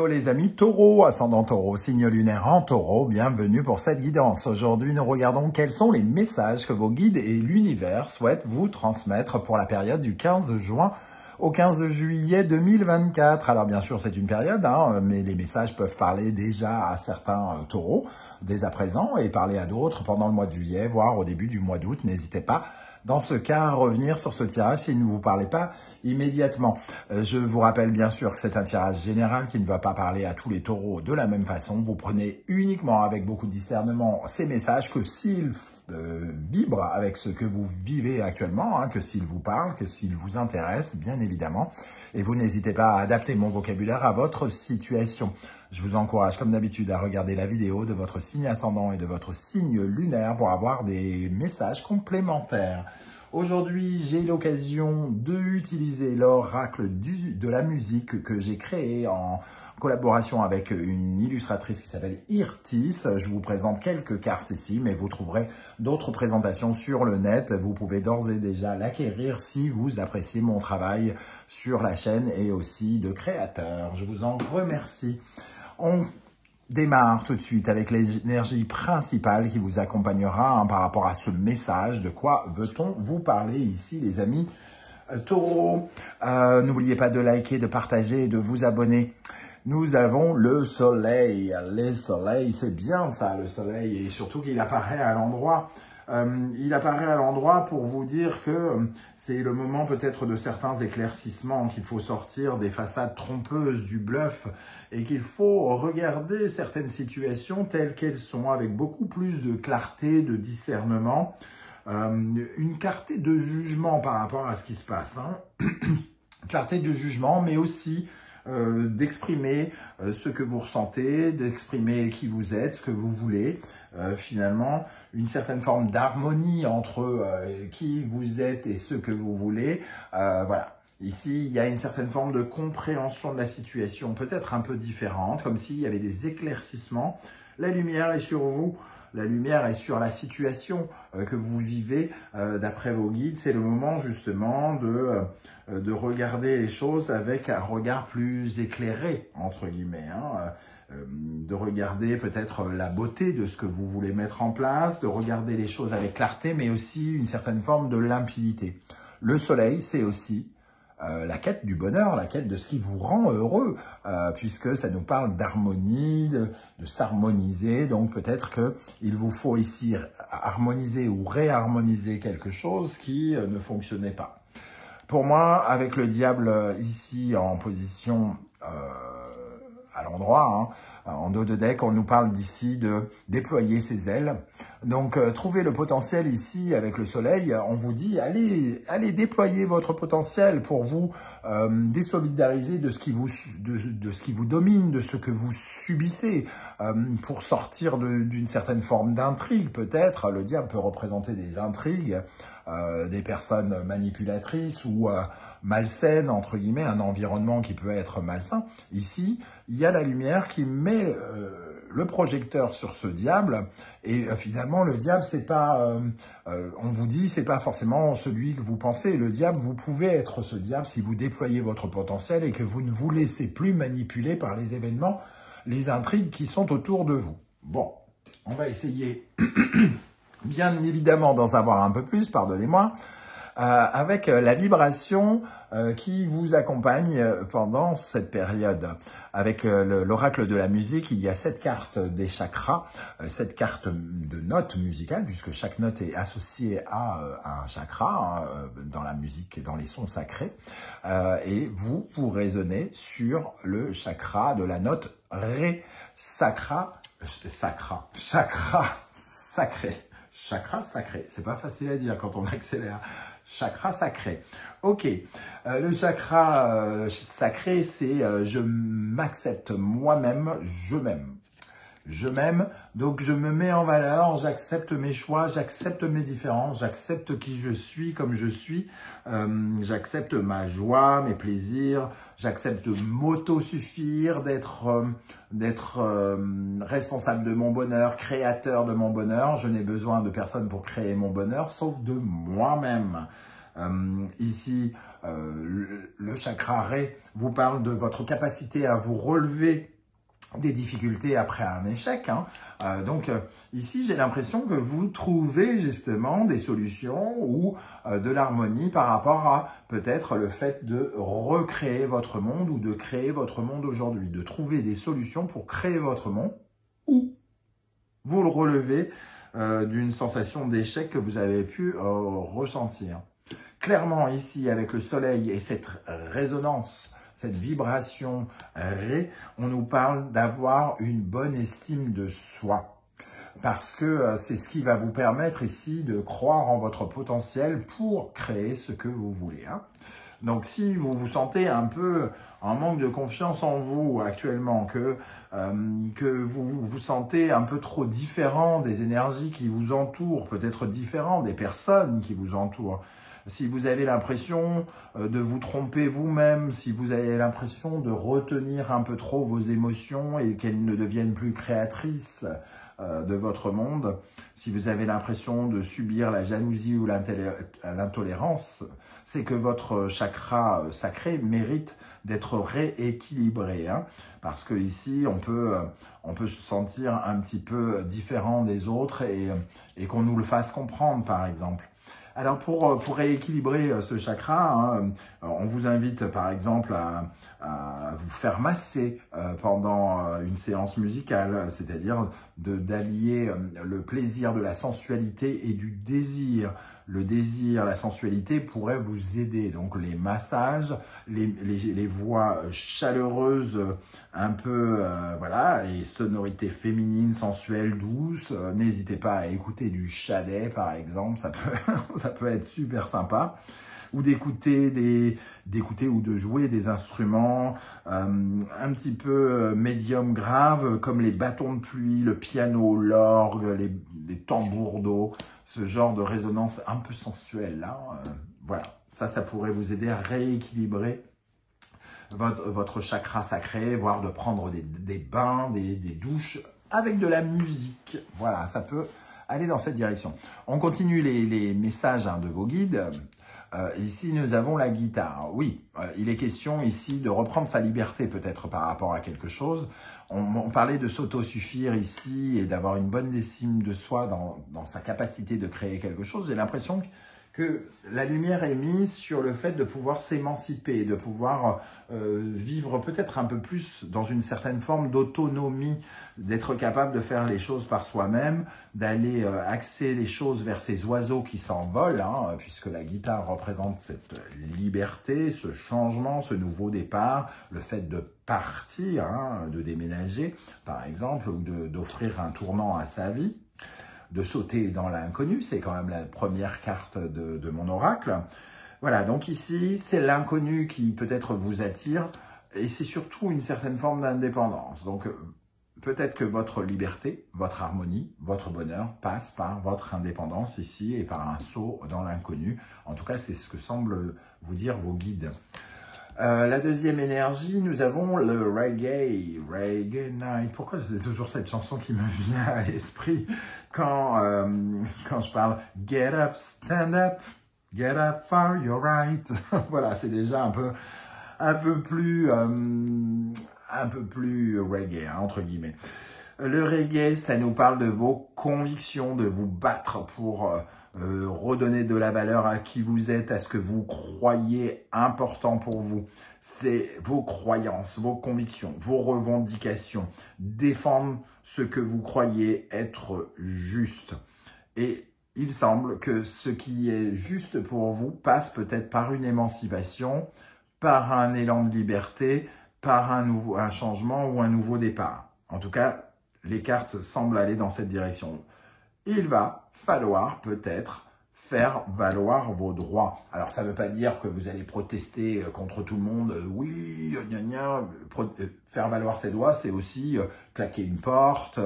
Hello les amis Taureau, ascendant Taureau, signe lunaire en Taureau, bienvenue pour cette guidance. Aujourd'hui, nous regardons quels sont les messages que vos guides et l'univers souhaitent vous transmettre pour la période du 15 juin au 15 juillet 2024. Alors bien sûr, c'est une période, mais les messages peuvent parler déjà à certains taureaux dès à présent et parler à d'autres pendant le mois de juillet, voire au début du mois d'août. N'hésitez pas dans ce cas à revenir sur ce tirage s'il ne vous parlait pas immédiatement. Je vous rappelle bien sûr que c'est un tirage général qui ne va pas parler à tous les taureaux de la même façon. Vous prenez uniquement avec beaucoup de discernement ces messages que s'ils vibrent avec ce que vous vivez actuellement, que s'ils vous parlent, que s'ils vous intéressent, bien évidemment. Et vous n'hésitez pas à adapter mon vocabulaire à votre situation. Je vous encourage, comme d'habitude, à regarder la vidéo de votre signe ascendant et de votre signe lunaire pour avoir des messages complémentaires. Aujourd'hui, j'ai l'occasion d'utiliser l'oracle de la musique que j'ai créé en collaboration avec une illustratrice qui s'appelle Irtis. Je vous présente quelques cartes ici, mais vous trouverez d'autres présentations sur le net. Vous pouvez d'ores et déjà l'acquérir si vous appréciez mon travail sur la chaîne et aussi de créateur. Je vous en remercie. On démarre tout de suite avec l'énergie principale qui vous accompagnera par rapport à ce message. De quoi veut-on vous parler ici, les amis Taureau? N'oubliez pas de liker, de partager et de vous abonner. Nous avons le soleil. Le soleil, c'est bien ça, le soleil. Et surtout qu'il apparaît à l'endroit. Il apparaît à l'endroit pour vous dire que c'est le moment peut-être de certains éclaircissements, qu'il faut sortir des façades trompeuses, du bluff, et qu'il faut regarder certaines situations telles qu'elles sont, avec beaucoup plus de clarté, de discernement, une clarté de jugement par rapport à ce qui se passe. Clarté de jugement, mais aussi d'exprimer ce que vous ressentez, d'exprimer qui vous êtes, ce que vous voulez. Finalement, une certaine forme d'harmonie entre qui vous êtes et ce que vous voulez. Voilà. Ici, il y a une certaine forme de compréhension de la situation, peut-être un peu différente, comme s'il y avait des éclaircissements. La lumière est sur vous. La lumière est sur la situation que vous vivez d'après vos guides. C'est le moment justement de regarder les choses avec un regard plus éclairé, entre guillemets. De regarder peut-être la beauté de ce que vous voulez mettre en place, de regarder les choses avec clarté, mais aussi une certaine forme de limpidité. Le soleil, c'est aussi la quête du bonheur, la quête de ce qui vous rend heureux, puisque ça nous parle d'harmonie, de s'harmoniser. Donc peut-être qu'il vous faut ici harmoniser ou réharmoniser quelque chose qui ne fonctionnait pas. Pour moi, avec le diable ici en position à l'endroit, en dos de deck, on nous parle d'ici de déployer ses ailes. Donc, trouvez le potentiel ici avec le soleil. On vous dit, allez déployer votre potentiel pour vous désolidariser de ce qui vous domine, de ce que vous subissez, pour sortir d'une certaine forme d'intrigue peut-être. Le diable peut représenter des intrigues, des personnes manipulatrices ou malsaines, entre guillemets, un environnement qui peut être malsain. Ici, il y a la lumière qui met le projecteur sur ce diable, et finalement le diable, c'est pas, on vous dit, c'est pas forcément celui que vous pensez. Le diable, vous pouvez être ce diable si vous déployez votre potentiel et que vous ne vous laissez plus manipuler par les événements, les intrigues qui sont autour de vous. Bon, on va essayer bien évidemment d'en savoir un peu plus, pardonnez-moi, avec la vibration qui vous accompagne pendant cette période. Avec l'oracle de la musique, il y a 7 cartes des chakras, 7 cartes de notes musicales, puisque chaque note est associée à un chakra dans la musique, dans les sons sacrés. Et vous résonnez sur le chakra de la note Ré, chakra sacré. Chakra sacré, c'est pas facile à dire quand on accélère. Chakra sacré. Ok, le chakra sacré, c'est je m'accepte moi-même, je m'aime. Je m'aime, donc je me mets en valeur, j'accepte mes choix, j'accepte mes différences, j'accepte qui je suis comme je suis, j'accepte ma joie, mes plaisirs, j'accepte de m'auto-suffire, d'être responsable de mon bonheur, créateur de mon bonheur. Je n'ai besoin de personne pour créer mon bonheur, sauf de moi-même. Ici, le chakra Ré vous parle de votre capacité à vous relever des difficultés après un échec. Ici, j'ai l'impression que vous trouvez justement des solutions ou de l'harmonie par rapport à peut-être le fait de recréer votre monde ou de créer votre monde aujourd'hui, de trouver des solutions pour créer votre monde ou vous le relevez d'une sensation d'échec que vous avez pu ressentir. Clairement, ici, avec le soleil et cette résonance, cette vibration Ré, on nous parle d'avoir une bonne estime de soi. Parce que c'est ce qui va vous permettre ici de croire en votre potentiel pour créer ce que vous voulez. Donc si vous vous sentez un peu en manque de confiance en vous actuellement, que vous vous sentez un peu trop différent des énergies qui vous entourent, peut-être différent des personnes qui vous entourent, si vous avez l'impression de vous tromper vous-même, si vous avez l'impression de retenir un peu trop vos émotions et qu'elles ne deviennent plus créatrices de votre monde, si vous avez l'impression de subir la jalousie ou l'intolérance, c'est que votre chakra sacré mérite d'être rééquilibré. Parce que ici, on peut se sentir un petit peu différent des autres et qu'on nous le fasse comprendre, par exemple. Alors, pour rééquilibrer ce chakra, on vous invite par exemple à vous faire masser pendant une séance musicale, c'est-à-dire d'allier le plaisir de la sensualité et du désir. Le désir, la sensualité pourraient vous aider. Donc, les massages, les voix chaleureuses, un peu, voilà, les sonorités féminines, sensuelles, douces. N'hésitez pas à écouter du Sade, par exemple, ça peut être super sympa. Ou d'écouter ou de jouer des instruments un petit peu médium grave, comme les bâtons de pluie, le piano, l'orgue, les tambours d'eau, ce genre de résonance un peu sensuelle là. Voilà, ça pourrait vous aider à rééquilibrer votre chakra sacré, voire de prendre des bains, des douches avec de la musique. Voilà, ça peut aller dans cette direction. On continue les messages de vos guides. Ici, nous avons la guitare. Oui, il est question ici de reprendre sa liberté peut-être par rapport à quelque chose. On parlait de s'autosuffire ici et d'avoir une bonne estime de soi dans sa capacité de créer quelque chose. J'ai l'impression que la lumière est mise sur le fait de pouvoir s'émanciper, de pouvoir vivre peut-être un peu plus dans une certaine forme d'autonomie, d'être capable de faire les choses par soi-même, d'aller axer les choses vers ces oiseaux qui s'envolent, puisque la guitare représente cette liberté, ce changement, ce nouveau départ, le fait de partir, de déménager par exemple, ou d'offrir un tournant à sa vie. De sauter dans l'inconnu, c'est quand même la première carte de mon oracle. Voilà, donc ici, c'est l'inconnu qui peut-être vous attire, et c'est surtout une certaine forme d'indépendance. Donc, peut-être que votre liberté, votre harmonie, votre bonheur passe par votre indépendance ici, et par un saut dans l'inconnu. En tout cas, c'est ce que semblent vous dire vos guides. La deuxième énergie, nous avons le reggae, Reggae Night. Pourquoi c'est toujours cette chanson qui me vient à l'esprit quand je parle Get up, stand up, get up for your right. Voilà, c'est déjà un peu plus reggae, entre guillemets. Le reggae, ça nous parle de vos convictions, de vous battre pour redonner de la valeur à qui vous êtes, à ce que vous croyez important pour vous. C'est vos croyances, vos convictions, vos revendications. Défendre ce que vous croyez être juste. Et il semble que ce qui est juste pour vous passe peut-être par une émancipation, par un élan de liberté, par un changement ou un nouveau départ. En tout cas, les cartes semblent aller dans cette direction. Il va falloir peut-être faire valoir vos droits. Alors, ça ne veut pas dire que vous allez protester contre tout le monde. Oui, gna gna. Faire valoir ses droits, c'est aussi claquer une porte,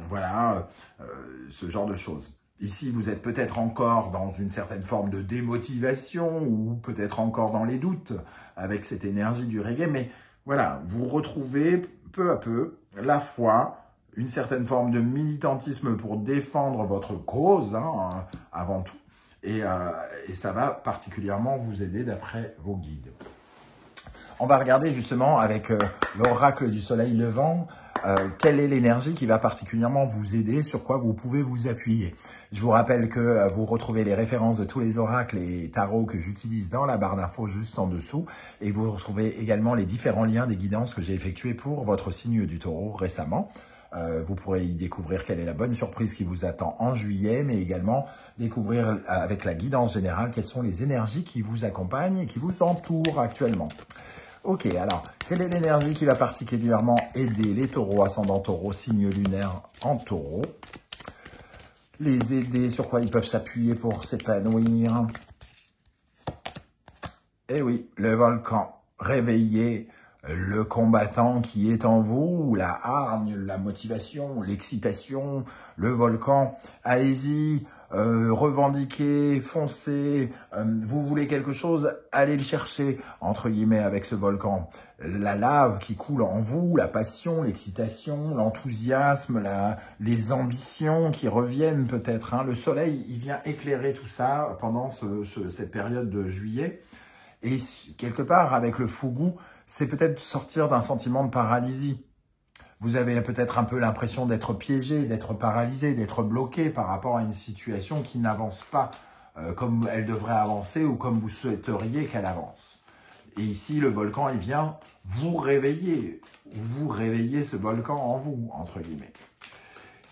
voilà, ce genre de choses. Ici, vous êtes peut-être encore dans une certaine forme de démotivation ou peut-être encore dans les doutes avec cette énergie du reggae. Mais voilà, vous retrouvez peu à peu la foi, une certaine forme de militantisme pour défendre votre cause, avant tout, et ça va particulièrement vous aider d'après vos guides. On va regarder justement avec l'oracle du soleil levant, quelle est l'énergie qui va particulièrement vous aider, sur quoi vous pouvez vous appuyer. Je vous rappelle que vous retrouvez les références de tous les oracles et tarots que j'utilise dans la barre d'infos juste en dessous. Et vous retrouvez également les différents liens des guidances que j'ai effectuées pour votre signe du taureau récemment. Vous pourrez y découvrir quelle est la bonne surprise qui vous attend en juillet, mais également découvrir avec la guidance générale quelles sont les énergies qui vous accompagnent et qui vous entourent actuellement. Ok, alors, quelle est l'énergie qui va particulièrement aider les taureaux, ascendant taureau, signe lunaire en taureau? Les aider, sur quoi ils peuvent s'appuyer pour s'épanouir? Eh oui, le volcan, réveiller le combattant qui est en vous, la hargne, la motivation, l'excitation, le volcan, allez-y, revendiquez, foncez, vous voulez quelque chose, allez le chercher, entre guillemets, avec ce volcan. La lave qui coule en vous, la passion, l'excitation, l'enthousiasme, les ambitions qui reviennent peut-être. Hein. Le soleil, il vient éclairer tout ça pendant cette période de juillet. Et quelque part, avec le fougou, c'est peut-être sortir d'un sentiment de paralysie. Vous avez peut-être un peu l'impression d'être piégé, d'être paralysé, d'être bloqué par rapport à une situation qui n'avance pas comme elle devrait avancer ou comme vous souhaiteriez qu'elle avance. Et ici, le volcan, il vient vous réveiller ce volcan en vous, entre guillemets.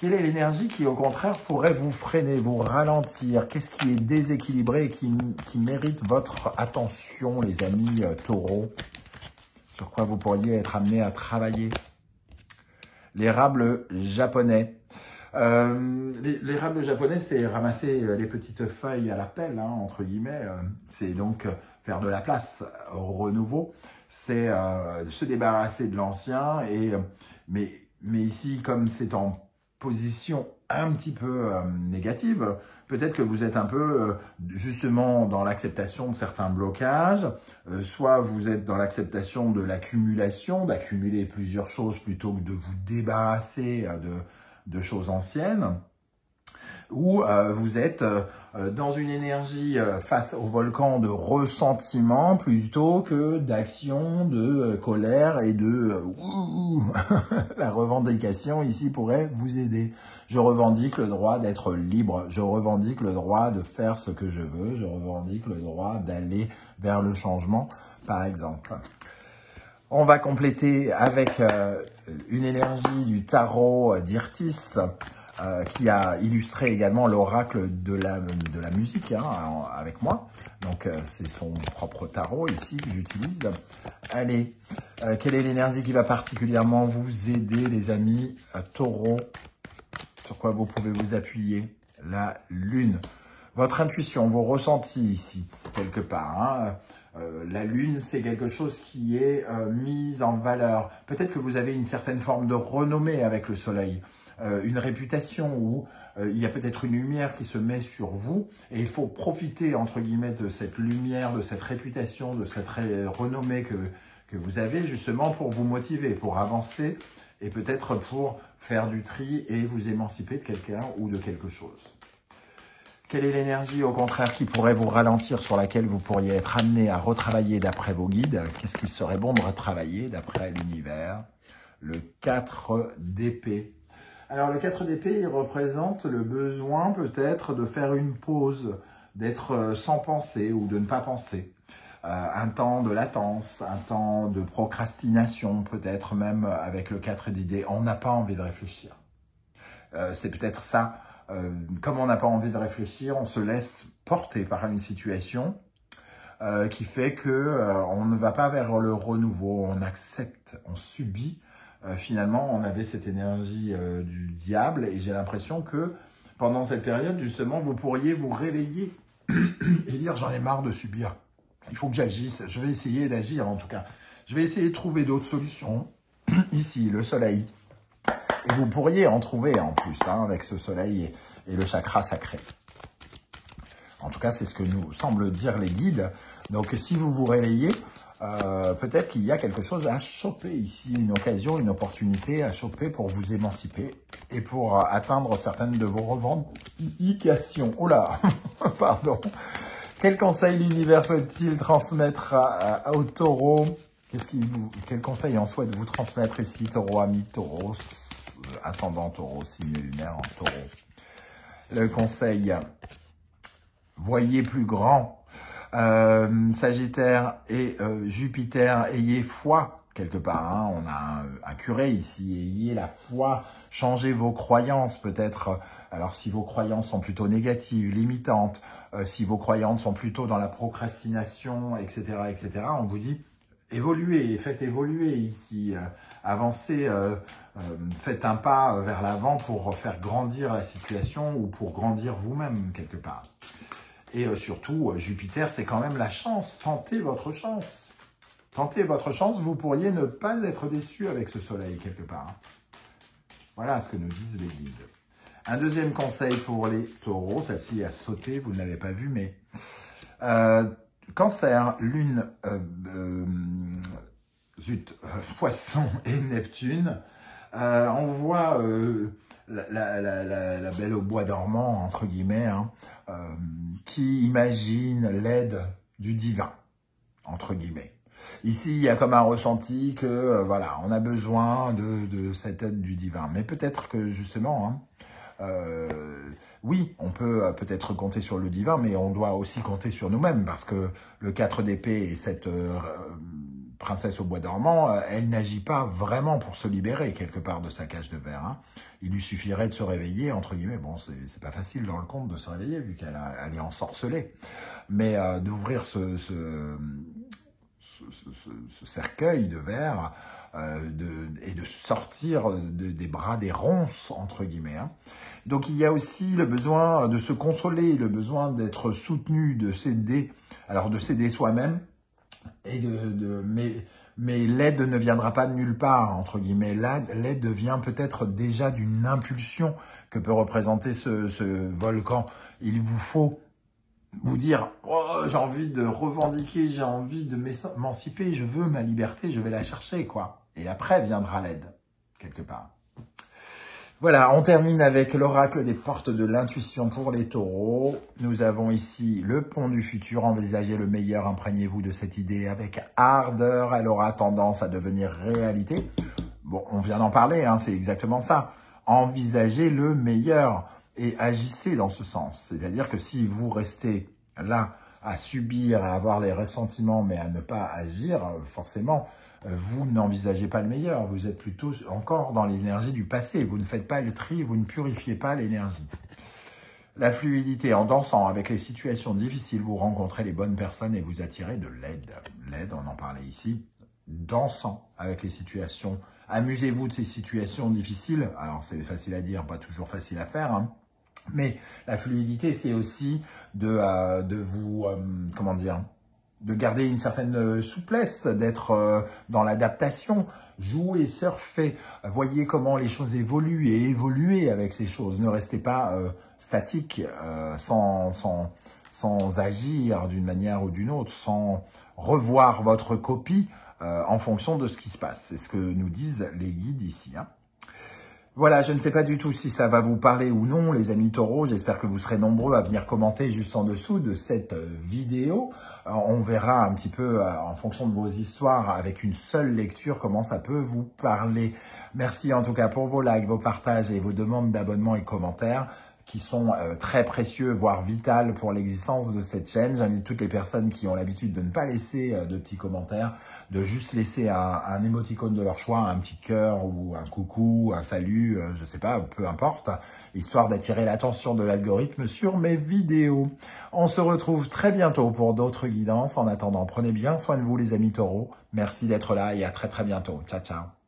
Quelle est l'énergie qui, au contraire, pourrait vous freiner, vous ralentir? Qu'est-ce qui est déséquilibré et qui mérite votre attention, les amis taureaux? Sur quoi vous pourriez être amené à travailler? L'érable japonais. L'érable japonais, c'est ramasser les petites feuilles à la pelle, hein, entre guillemets. C'est donc faire de la place au renouveau. C'est se débarrasser de l'ancien. Mais ici, comme c'est en position un petit peu négative, peut-être que vous êtes un peu justement dans l'acceptation de certains blocages, soit vous êtes dans l'acceptation de l'accumulation, d'accumuler plusieurs choses plutôt que de vous débarrasser de choses anciennes, ou vous êtes dans une énergie face au volcan de ressentiment plutôt que d'action, de colère et de la revendication ici pourrait vous aider. Je revendique le droit d'être libre, je revendique le droit de faire ce que je veux, je revendique le droit d'aller vers le changement, par exemple. On va compléter avec une énergie du tarot d'Irtis, qui a illustré également l'oracle de la musique hein, avec moi. Donc, c'est son propre tarot ici que j'utilise. Allez, quelle est l'énergie qui va particulièrement vous aider, les amis taureaux? Sur quoi vous pouvez vous appuyer? La lune. Votre intuition, vos ressentis ici, quelque part. Hein. La lune, c'est quelque chose qui est mis en valeur. Peut-être que vous avez une certaine forme de renommée avec le soleil. Une réputation où il y a peut-être une lumière qui se met sur vous et il faut profiter, entre guillemets, de cette lumière, de cette réputation, de cette renommée que vous avez justement pour vous motiver, pour avancer et peut-être pour faire du tri et vous émanciper de quelqu'un ou de quelque chose. Quelle est l'énergie, au contraire, qui pourrait vous ralentir, sur laquelle vous pourriez être amené à retravailler d'après vos guides? Qu'est-ce qu'il serait bon de retravailler d'après l'univers? Le 4 d'épée. Alors, le 4 d'épée, il représente le besoin peut-être de faire une pause, d'être sans penser ou de ne pas penser. Un temps de latence, un temps de procrastination, peut-être même avec le 4 d'idées. On n'a pas envie de réfléchir. C'est peut-être ça. Comme on n'a pas envie de réfléchir, on se laisse porter par une situation qui fait que on ne va pas vers le renouveau, on accepte, on subit. Finalement, on avait cette énergie du diable et j'ai l'impression que pendant cette période, justement, vous pourriez vous réveiller et dire « j'en ai marre de subir, il faut que j'agisse, je vais essayer d'agir en tout cas, je vais essayer de trouver d'autres solutions. » Ici, le soleil. Et vous pourriez en trouver en plus, hein, avec ce soleil et le chakra sacré. En tout cas, c'est ce que nous semblent dire les guides. Donc, si vous vous réveillez, peut-être qu'il y a quelque chose à choper ici, une occasion, une opportunité à choper pour vous émanciper et pour atteindre certaines de vos revendications. Oh là, pardon. Quel conseil l'univers souhaite-t-il transmettre au taureau? Quel conseil en souhaite vous transmettre ici, taureau, ami, taureau, ascendant taureau, signe lunaire en taureau? Le conseil, voyez plus grand. Sagittaire et Jupiter, ayez foi quelque part. Hein. On a un curé ici, ayez la foi, changez vos croyances peut-être. Alors si vos croyances sont plutôt négatives, limitantes, si vos croyances sont plutôt dans la procrastination, etc., etc., on vous dit évoluez, faites évoluer ici, avancez, faites un pas vers l'avant pour faire grandir la situation ou pour grandir vous-même quelque part. Et surtout, Jupiter, c'est quand même la chance. Tentez votre chance. Tentez votre chance, vous pourriez ne pas être déçu avec ce soleil quelque part. Voilà ce que nous disent les guides. Un deuxième conseil pour les taureaux, celle-ci a sauté, vous ne l'avez pas vu, mais... Cancer, Lune, Poisson et Neptune. On voit la belle au bois dormant, entre guillemets, hein, qui imagine l'aide du divin, entre guillemets. Ici, il y a comme un ressenti que, voilà, on a besoin de cette aide du divin. Mais peut-être que, justement, hein, oui, on peut peut-être compter sur le divin, mais on doit aussi compter sur nous-mêmes, parce que le 4 d'épée et cette princesse au bois dormant, elle n'agit pas vraiment pour se libérer quelque part de sa cage de verre. Hein. Il lui suffirait de se réveiller, entre guillemets. Bon, c'est pas facile dans le conte de se réveiller, vu qu'elle est ensorcelée. Mais d'ouvrir ce cercueil de verre et de sortir des bras des ronces, entre guillemets. Hein. Donc, il y a aussi le besoin de se consoler, le besoin d'être soutenu, de s'aider, alors de s'aider soi-même, et mais l'aide ne viendra pas de nulle part, entre guillemets. L'aide vient peut-être déjà d'une impulsion que peut représenter ce volcan. Il vous faut vous dire oh, j'ai envie de revendiquer, j'ai envie de m'émanciper, je veux ma liberté, je vais la chercher, quoi. Et après viendra l'aide, quelque part. Voilà, on termine avec l'oracle des portes de l'intuition pour les taureaux. Nous avons ici le pont du futur, envisagez le meilleur, imprégnez-vous de cette idée avec ardeur, elle aura tendance à devenir réalité. Bon, on vient d'en parler, hein, c'est exactement ça. Envisagez le meilleur et agissez dans ce sens. C'est-à-dire que si vous restez là à subir, à avoir les ressentiments, mais à ne pas agir, forcément, vous n'envisagez pas le meilleur. Vous êtes plutôt encore dans l'énergie du passé. Vous ne faites pas le tri, vous ne purifiez pas l'énergie. La fluidité, en dansant avec les situations difficiles, vous rencontrez les bonnes personnes et vous attirez de l'aide. L'aide, on en parlait ici, dansant avec les situations. Amusez-vous de ces situations difficiles. Alors, c'est facile à dire, pas toujours facile à faire, hein. Mais la fluidité, c'est aussi de vous, comment dire, de garder une certaine souplesse, d'être dans l'adaptation, jouer, surfer, voyez comment les choses évoluent et évoluer avec ces choses. Ne restez pas statique, sans agir d'une manière ou d'une autre, sans revoir votre copie en fonction de ce qui se passe. C'est ce que nous disent les guides ici, hein. Voilà, je ne sais pas du tout si ça va vous parler ou non, les amis taureaux. J'espère que vous serez nombreux à venir commenter juste en dessous de cette vidéo. On verra un petit peu, en fonction de vos histoires, avec une seule lecture, comment ça peut vous parler. Merci en tout cas pour vos likes, vos partages et vos demandes d'abonnement et commentaires, qui sont très précieux, voire vitales pour l'existence de cette chaîne. J'invite toutes les personnes qui ont l'habitude de ne pas laisser de petits commentaires, de juste laisser un émoticône de leur choix, un petit cœur ou un coucou, un salut, je sais pas, peu importe, histoire d'attirer l'attention de l'algorithme sur mes vidéos. On se retrouve très bientôt pour d'autres guidances. En attendant, prenez bien soin de vous les amis taureaux. Merci d'être là et à très bientôt. Ciao, ciao.